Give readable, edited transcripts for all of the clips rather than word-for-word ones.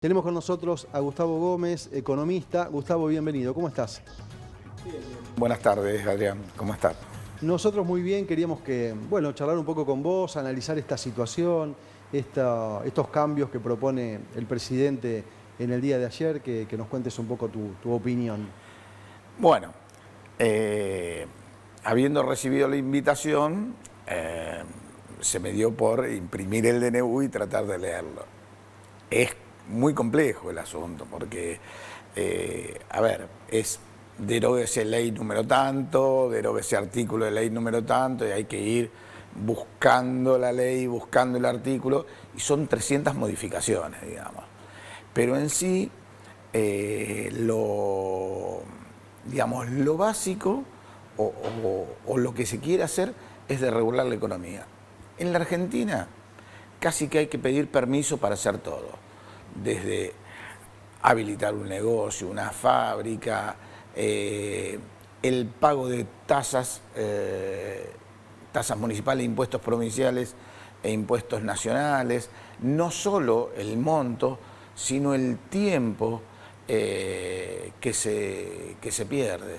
Tenemos con nosotros a Gustavo Gómez, economista. Gustavo, bienvenido. ¿Cómo estás? Buenas tardes, Adrián. ¿Cómo estás? Nosotros muy bien, queríamos charlar un poco con vos, analizar esta situación, estos cambios que propone el presidente en el día de ayer, que nos cuentes un poco tu opinión. Bueno, habiendo recibido la invitación, se me dio por imprimir el DNU y tratar de leerlo. Es muy complejo el asunto, porque, es deróguese ley número tanto, deróguese artículo de ley número tanto, y hay que ir buscando la ley, buscando el artículo, y son 300 modificaciones, digamos. Pero en sí, lo básico o lo que se quiere hacer es de regular la economía. En la Argentina casi que hay que pedir permiso para hacer todo, desde habilitar un negocio, una fábrica, el pago de tasas municipales, impuestos provinciales e impuestos nacionales, no solo el monto, sino el tiempo que se pierde.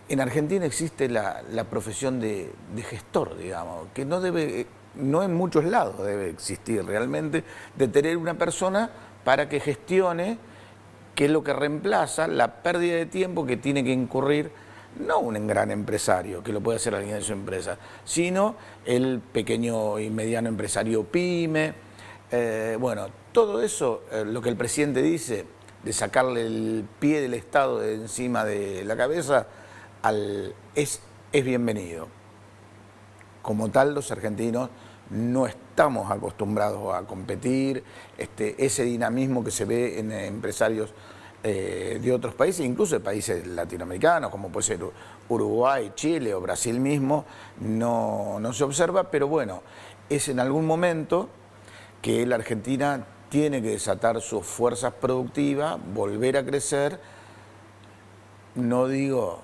En Argentina existe la profesión de gestor, digamos, que no en muchos lados debe existir realmente, de tener una persona para que gestione, que es lo que reemplaza la pérdida de tiempo que tiene que incurrir no un gran empresario, que lo puede hacer alguien de su empresa, sino el pequeño y mediano empresario pyme. Todo eso, lo que el presidente dice, de sacarle el pie del Estado de encima de la cabeza, es bienvenido. Como tal, los argentinos no estamos acostumbrados a competir, ese dinamismo que se ve en empresarios de otros países, incluso de países latinoamericanos, como puede ser Uruguay, Chile o Brasil mismo, no se observa, pero bueno, es en algún momento que la Argentina tiene que desatar sus fuerzas productivas, volver a crecer. No digo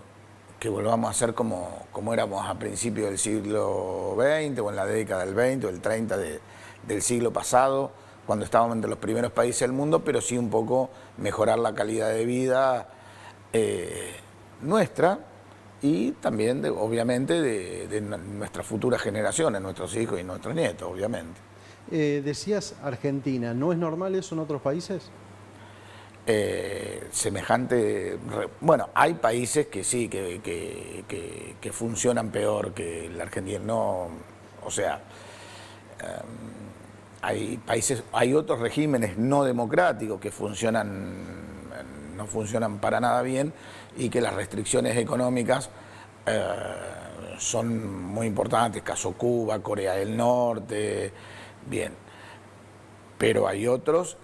que volvamos a ser como éramos a principios del siglo XX o en la década del 20 o el 30 del siglo pasado, cuando estábamos entre los primeros países del mundo, pero sí un poco mejorar la calidad de vida nuestra y también, obviamente, de nuestras futuras generaciones, nuestros hijos y nuestros nietos, obviamente. Decías Argentina, ¿no es normal eso en otros países? Bueno, hay países que sí, que funcionan peor que la Argentina, no, o sea, hay otros regímenes no democráticos que no funcionan para nada bien y que las restricciones económicas son muy importantes, caso Cuba, Corea del Norte, bien. Pero hay otros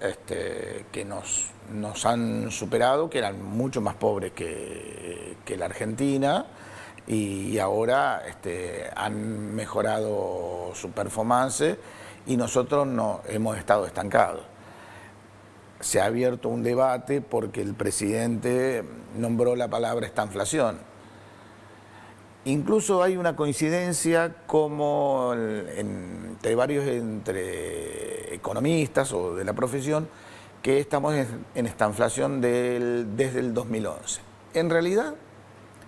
que nos han superado, que eran mucho más pobres que la Argentina, y ahora han mejorado su performance y nosotros no hemos estado estancados. Se ha abierto un debate porque el presidente nombró la palabra estanflación. Incluso hay una coincidencia como entre economistas o de la profesión, que estamos en estanflación desde el 2011. En realidad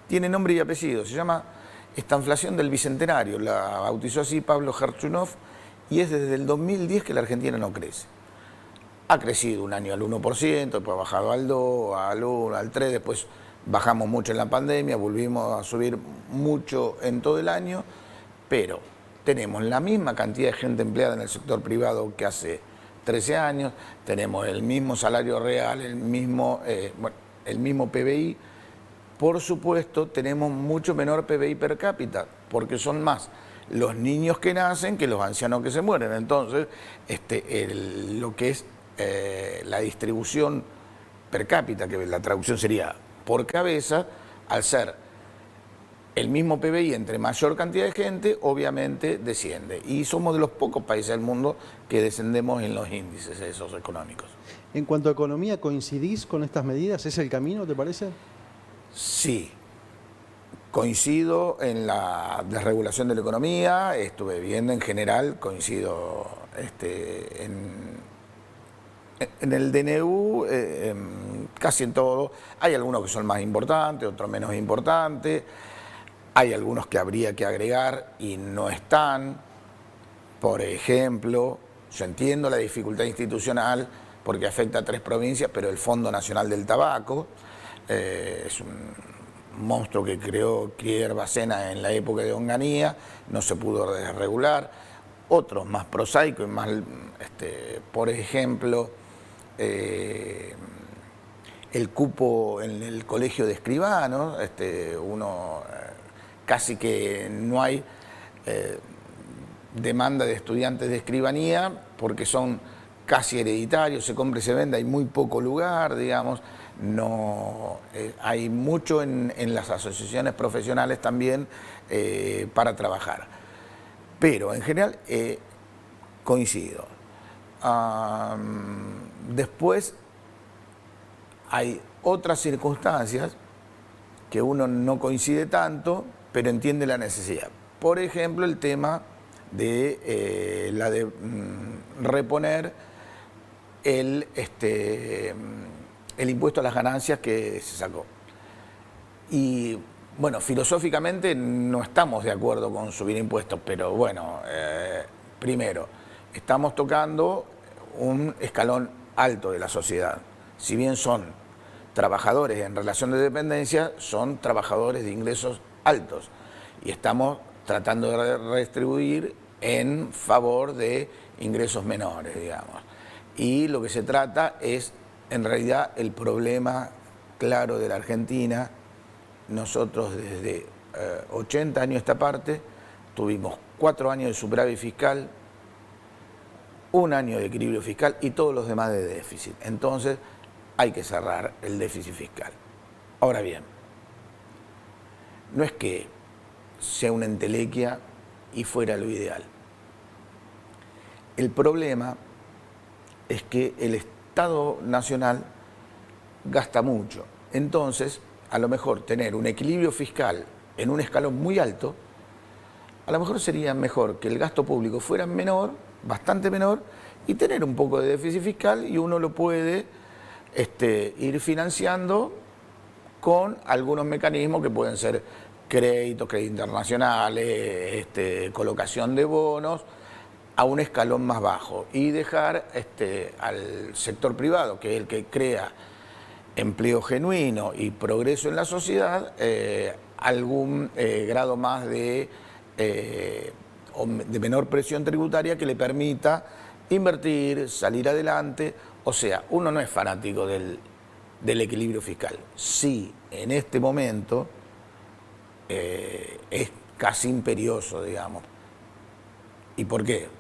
tiene nombre y apellido, se llama estanflación del Bicentenario, la bautizó así Pablo Gerchunov, y es desde el 2010 que la Argentina no crece. Ha crecido un año al 1%, después ha bajado al 2, al 1, al 3, después bajamos mucho en la pandemia, volvimos a subir mucho en todo el año, pero tenemos la misma cantidad de gente empleada en el sector privado que hace 13 años, tenemos el mismo salario real, el mismo PBI. Por supuesto, tenemos mucho menor PBI per cápita, porque son más los niños que nacen que los ancianos que se mueren. Entonces, lo que es la distribución per cápita, que la traducción sería por cabeza, al ser el mismo PBI entre mayor cantidad de gente, obviamente desciende. Y somos de los pocos países del mundo que descendemos en los índices esos económicos. En cuanto a economía, ¿coincidís con estas medidas? ¿Es el camino, te parece? Sí, coincido en la desregulación de la economía, estuve viendo en general, coincido En el DNU, casi en todo, hay algunos que son más importantes, otros menos importantes, hay algunos que habría que agregar y no están. Por ejemplo, yo entiendo la dificultad institucional porque afecta a 3 provincias, pero el Fondo Nacional del Tabaco es un monstruo que creó Kier Bacena en la época de Onganía, no se pudo regular. Otros más prosaicos y más, por ejemplo, el cupo en el colegio de escribanos, casi que no hay demanda de estudiantes de escribanía porque son casi hereditarios, se compra y se vende, hay muy poco lugar, digamos, no, hay mucho en las asociaciones profesionales también para trabajar. Pero en general coincido. Después hay otras circunstancias que uno no coincide tanto, pero entiende la necesidad. Por ejemplo, el tema de reponer el impuesto a las ganancias que se sacó. Y bueno, filosóficamente no estamos de acuerdo con subir impuestos, pero bueno, primero, estamos tocando un escalón alto de la sociedad. Si bien son trabajadores en relación de dependencia, son trabajadores de ingresos altos. Y estamos tratando de redistribuir en favor de ingresos menores, digamos. Y lo que se trata es, en realidad, el problema claro de la Argentina. Nosotros desde 80 años a esta parte tuvimos 4 años de superávit fiscal, 1 año de equilibrio fiscal y todos los demás de déficit. Entonces hay que cerrar el déficit fiscal. Ahora bien, no es que sea una entelequia y fuera lo ideal. El problema es que el Estado Nacional gasta mucho. Entonces, a lo mejor tener un equilibrio fiscal en un escalón muy alto, a lo mejor sería mejor que el gasto público fuera menor, bastante menor, y tener un poco de déficit fiscal y uno lo puede ir financiando con algunos mecanismos que pueden ser créditos internacionales, colocación de bonos, a un escalón más bajo y dejar al sector privado, que es el que crea empleo genuino y progreso en la sociedad, algún grado más de menor presión tributaria que le permita invertir, salir adelante. O sea, uno no es fanático del equilibrio fiscal. Sí, en este momento es casi imperioso, digamos. ¿Y por qué?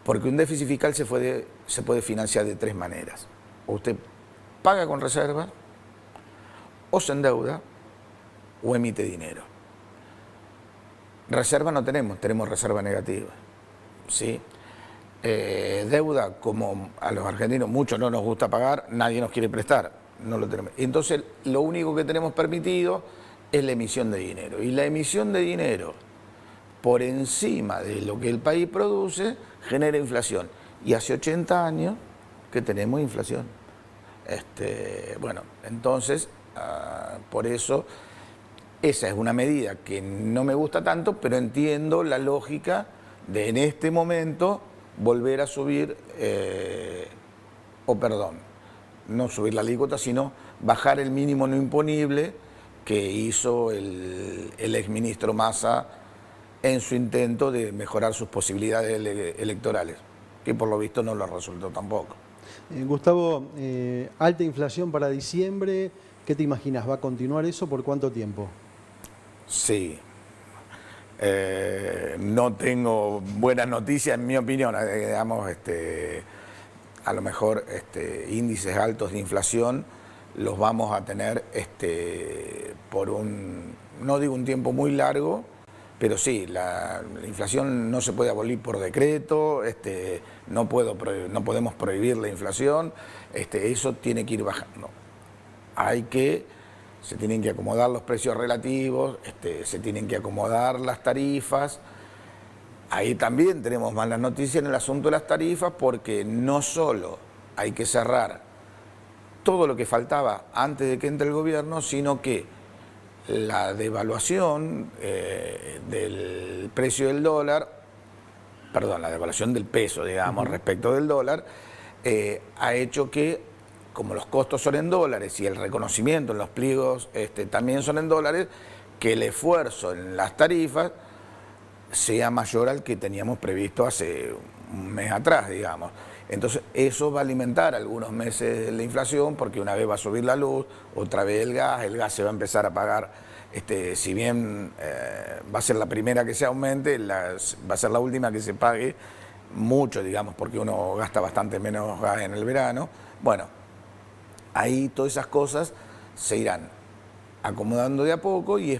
Porque un déficit fiscal se puede financiar de 3 maneras. O usted paga con reservas, o se endeuda, o emite dinero. Reserva no tenemos reserva negativa, ¿sí? Deuda, como a los argentinos muchos no nos gusta pagar, nadie nos quiere prestar, no lo tenemos. Entonces, lo único que tenemos permitido es la emisión de dinero. Y la emisión de dinero por encima de lo que el país produce genera inflación. Y hace 80 años que tenemos inflación. Bueno, entonces, por eso, esa es una medida que no me gusta tanto, pero entiendo la lógica de en este momento volver a subir, no subir la alícuota, sino bajar el mínimo no imponible que hizo el exministro Massa en su intento de mejorar sus posibilidades electorales, que por lo visto no lo resultó tampoco. Gustavo, alta inflación para diciembre, ¿qué te imaginas? ¿Va a continuar eso por cuánto tiempo? Sí. No tengo buenas noticias, en mi opinión, digamos, a lo mejor índices altos de inflación los vamos a tener por no digo un tiempo muy largo, pero sí, la inflación no se puede abolir por decreto, no podemos prohibir la inflación, eso tiene que ir bajando. Se tienen que acomodar los precios relativos, se tienen que acomodar las tarifas Ahí también tenemos malas noticias en el asunto de las tarifas, porque no solo hay que cerrar todo lo que faltaba antes de que entre el gobierno, sino que la devaluación del precio del dólar, perdón, la devaluación del peso, digamos, respecto del dólar, ha hecho que, como los costos son en dólares y el reconocimiento en los pliegos también son en dólares, que el esfuerzo en las tarifas sea mayor al que teníamos previsto hace un mes atrás, digamos. Entonces eso va a alimentar algunos meses la inflación, porque una vez va a subir la luz, otra vez el gas se va a empezar a pagar, si bien va a ser la primera que se aumente, va a ser la última que se pague mucho, digamos, porque uno gasta bastante menos gas en el verano. Bueno, ahí todas esas cosas se irán acomodando de a poco, y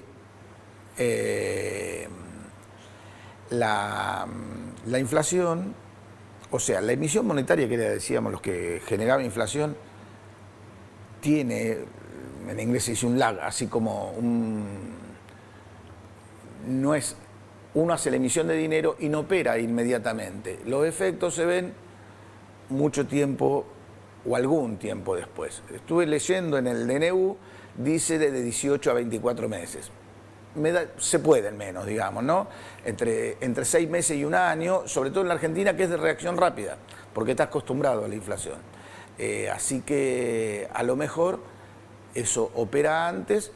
la inflación, o sea, la emisión monetaria, que decíamos los que generaba inflación, tiene, en inglés se dice un lag, así como no es, uno hace la emisión de dinero y no opera inmediatamente. Los efectos se ven mucho tiempo o algún tiempo después. Estuve leyendo en el DNU, dice de 18 a 24 meses. Se pueden menos, digamos, ¿no? Entre 6 meses y un año, sobre todo en la Argentina, que es de reacción rápida, porque está acostumbrado a la inflación. Así que a lo mejor eso opera antes,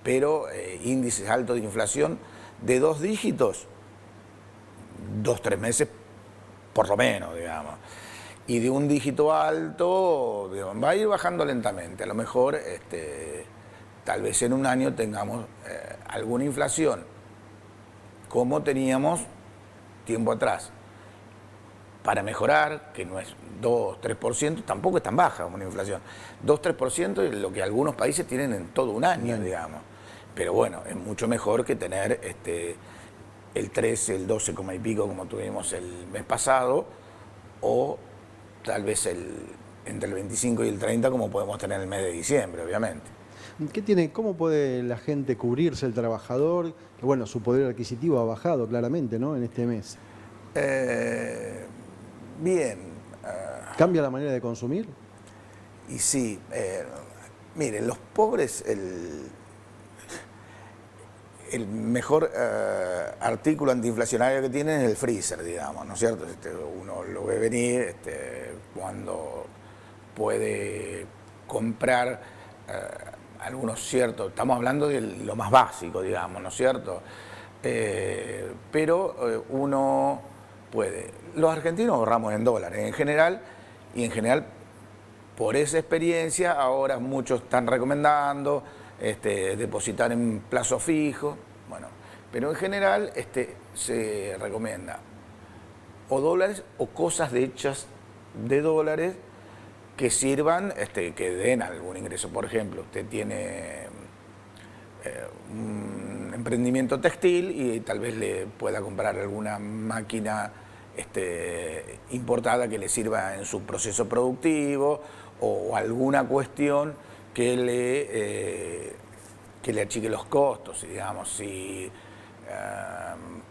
pero índices altos de inflación de 2 dígitos, 2-3 meses por lo menos, digamos. Y de un dígito alto, digamos, va a ir bajando lentamente. A lo mejor tal vez en un año tengamos alguna inflación como teníamos tiempo atrás. Para mejorar, que no es 2-3%, tampoco es tan baja una inflación. 2-3% es lo que algunos países tienen en todo un año, digamos. Pero bueno, es mucho mejor que tener el 13, el 12, y pico como tuvimos el mes pasado, o tal vez entre el 25 y el 30 como podemos tener el mes de diciembre, obviamente. ¿Cómo puede la gente cubrirse, el trabajador? Que bueno, su poder adquisitivo ha bajado claramente, ¿no?, en este mes. Bien. ¿Cambia la manera de consumir? Y sí, miren, los pobres, el mejor artículo antiinflacionario que tienen es el freezer, digamos, ¿no es cierto? Uno lo ve venir cuando puede comprar algunos ciertos, estamos hablando de lo más básico, digamos, ¿no es cierto? Pero uno puede. Los argentinos ahorramos en dólares en general, y en general por esa experiencia ahora muchos están recomendando depositar en plazo fijo, bueno, pero en general se recomienda o dólares o cosas hechas de dólares que sirvan, que den algún ingreso. Por ejemplo, usted tiene un emprendimiento textil y tal vez le pueda comprar alguna máquina importada que le sirva en su proceso productivo, o alguna cuestión que le achique los costos, digamos. Si,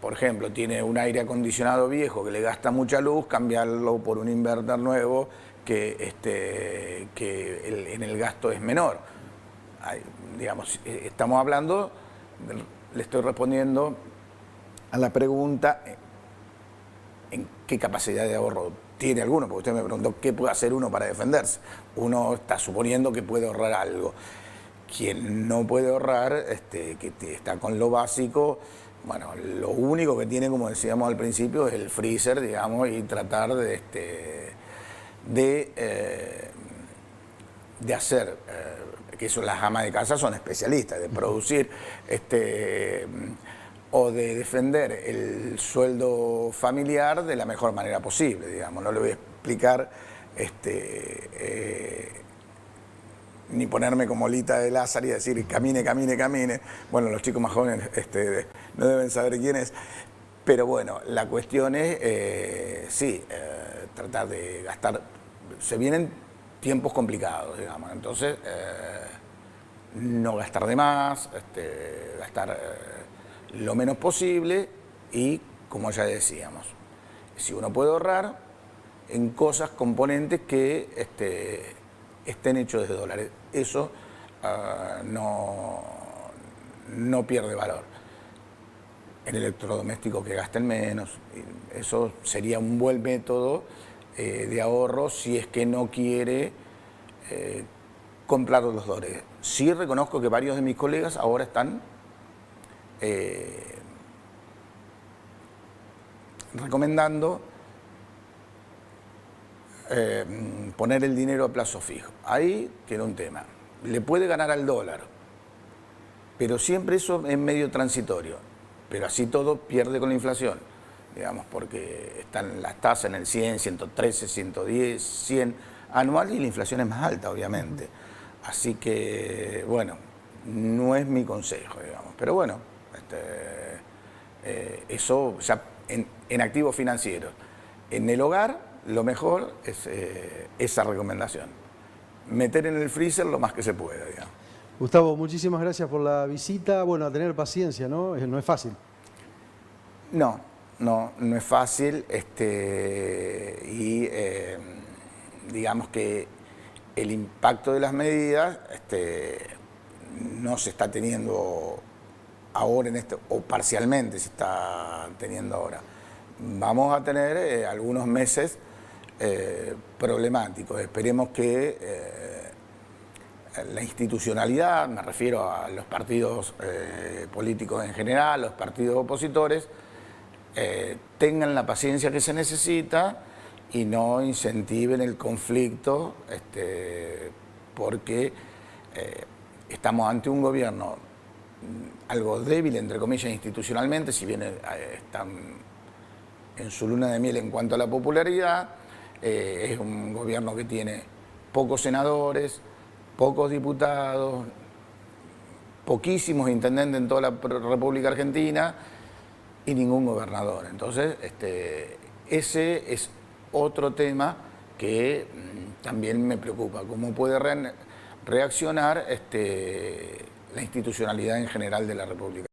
por ejemplo, tiene un aire acondicionado viejo que le gasta mucha luz, cambiarlo por un inverter nuevo que en el gasto es menor. Digamos, estamos hablando, le estoy respondiendo a la pregunta en qué capacidad de ahorro tiene alguno, porque usted me preguntó qué puede hacer uno para defenderse. Uno está suponiendo que puede ahorrar algo. Quien no puede ahorrar, que está con lo básico, bueno, lo único que tiene, como decíamos al principio, es el freezer, digamos, y tratar de hacer, que eso las amas de casa son especialistas, de producir o de defender el sueldo familiar de la mejor manera posible, digamos. No le voy a explicar ni ponerme como Lita de Lázaro y decir camine, camine, camine. Bueno, los chicos más jóvenes no deben saber quién es. Pero bueno, la cuestión es, sí, tratar de gastar. Se vienen tiempos complicados, digamos. Entonces, no gastar de más, gastar lo menos posible y como ya decíamos, si uno puede ahorrar en cosas, componentes que estén hechos de dólares, eso no pierde valor. El electrodoméstico que gasten menos, eso sería un buen método de ahorro si es que no quiere comprar los dólares. Sí reconozco que varios de mis colegas ahora están recomendando poner el dinero a plazo fijo. Ahí tiene un tema. Le puede ganar al dólar, pero siempre eso es medio transitorio. Pero así todo pierde con la inflación, digamos, porque están las tasas en el 100, 113, 110, 100 anual y la inflación es más alta, obviamente. Así que, bueno, no es mi consejo, digamos. Pero bueno, eso ya en activos financieros. En el hogar, lo mejor es esa recomendación. Meter en el freezer lo más que se pueda, digamos. Gustavo, muchísimas gracias por la visita. Bueno, a tener paciencia, ¿no? No es fácil. No es fácil. Digamos que el impacto de las medidas no se está teniendo ahora o parcialmente se está teniendo ahora. Vamos a tener algunos meses problemáticos. Esperemos que la institucionalidad, me refiero a los partidos políticos en general, los partidos opositores, tengan la paciencia que se necesita y no incentiven el conflicto, porque estamos ante un gobierno algo débil, entre comillas, institucionalmente, si bien están en su luna de miel en cuanto a la popularidad. Es un gobierno que tiene pocos senadores, pocos diputados, poquísimos intendentes en toda la República Argentina y ningún gobernador. Entonces, ese es otro tema que también me preocupa. ¿Cómo puede reaccionar la institucionalidad en general de la República?